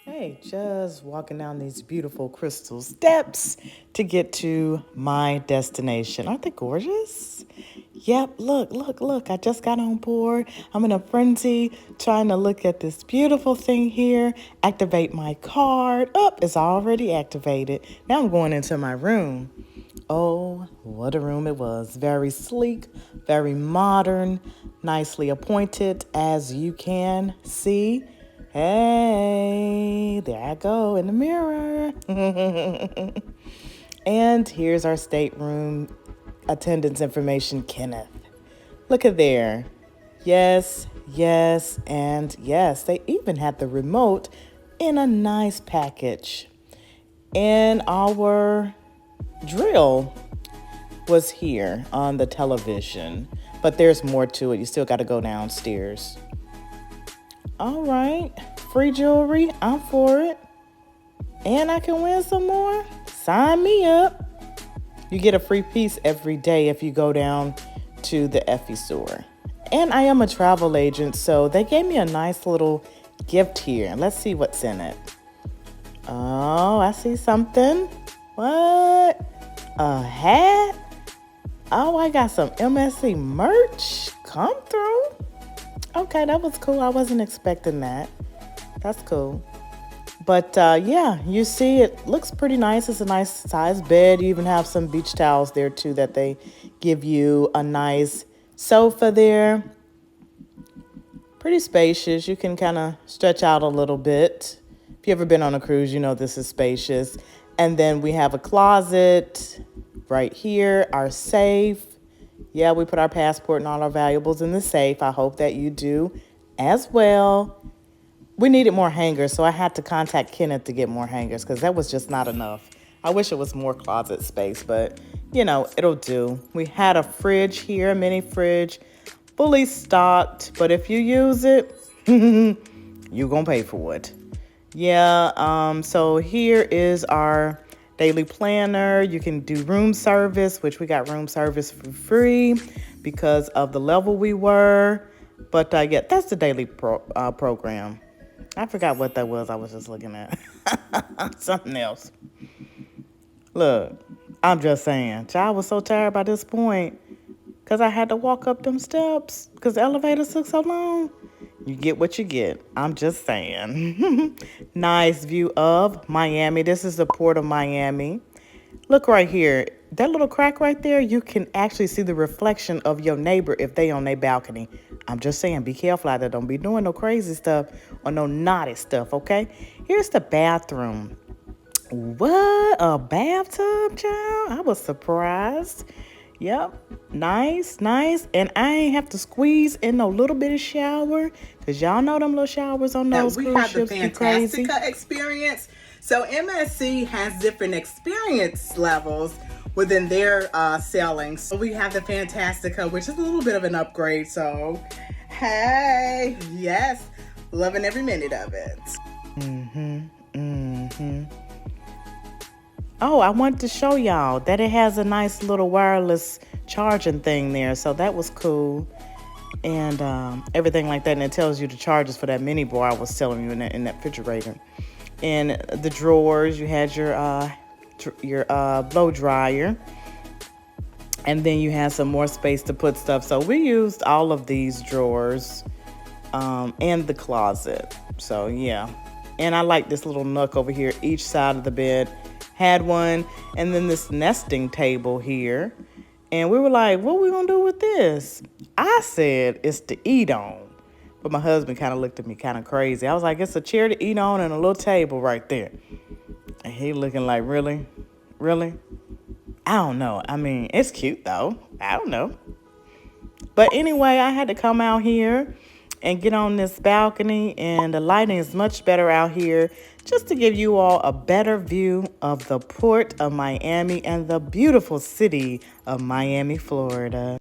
Hey, just walking down these beautiful crystal steps to get to my destination. Aren't they gorgeous? Yep, look. I just got on board. I'm in a frenzy trying to look at this beautiful thing here, activate my card. Oh, it's already activated. Now I'm going into my room. Oh, what a room it was. Very sleek, very modern, nicely appointed, as you can see. Hey, there I go in the mirror. And here's our stateroom attendance information, Kenneth. Look at there. Yes, and yes. They even had the remote in a nice package. And our drill was here on the television, but there's more to it. You still got to go downstairs. All right, free jewelry, I'm for it. And I can win some more? Sign me up. You get a free piece every day if you go down to the Effie store. And I am a travel agent, so they gave me a nice little gift here. Let's see what's in it. Oh, I see something. What? A hat? Oh, I got some MSC merch. Come through. Okay, that was cool. I wasn't expecting that. That's cool. But yeah, you see it looks pretty nice. It's a nice size bed. You even have some beach towels there too that they give you. A nice sofa there. Pretty spacious. You can kind of stretch out a little bit. If you've ever been on a cruise, you know this is spacious. And then we have a closet right here, our safe. Yeah, we put our passport and all our valuables in the safe. I hope that you do as well. We needed more hangers, so I had to contact Kenneth to get more hangers because that was just not enough. I wish it was more closet space, but, you know, it'll do. We had a fridge here, a mini fridge, fully stocked, but if you use it, you're going to pay for it. Yeah, so here is our daily planner. You can do room service, which we got room service for free because of the level we were. But yeah, that's the daily program. I forgot what that was. I was just looking at something else. Look, I'm just saying, child was so tired by this point because I had to walk up them steps because the elevator took so long. You get what you get. I'm just saying. Nice view of Miami. This is the port of Miami. Look right here. That little crack right there, you can actually see the reflection of your neighbor if they on their balcony. I'm just saying, be careful out there. Don't be doing no crazy stuff or no naughty stuff, okay? Here's the bathroom. What? A bathtub, child? I was surprised. Yep, nice. And I ain't have to squeeze in no little bit of shower because y'all know them little showers on those cruise ships be crazy. We have the Fantastica experience. So MSC has different experience levels within their sailings. So we have the Fantastica, which is a little bit of an upgrade. So, hey, yes, loving every minute of it. Oh, I wanted to show y'all that it has a nice little wireless charging thing there. So that was cool. And everything like that. And it tells you the charges for that mini bar I was telling you in that refrigerator. And the drawers, you had your blow dryer. And then you had some more space to put stuff. So we used all of these drawers and the closet. So, yeah. And I like this little nook over here. Each side of the bed had one. And then this nesting table here. And we were like, what are we going to do with this? I said it's to eat on. But my husband kind of looked at me kind of crazy. I was like, it's a chair to eat on and a little table right there. And he looking like, really? Really? I don't know. I mean, it's cute, though. I don't know. But anyway, I had to come out here and get on this balcony. And the lighting is much better out here just to give you all a better view of the port of Miami and the beautiful city of Miami, Florida.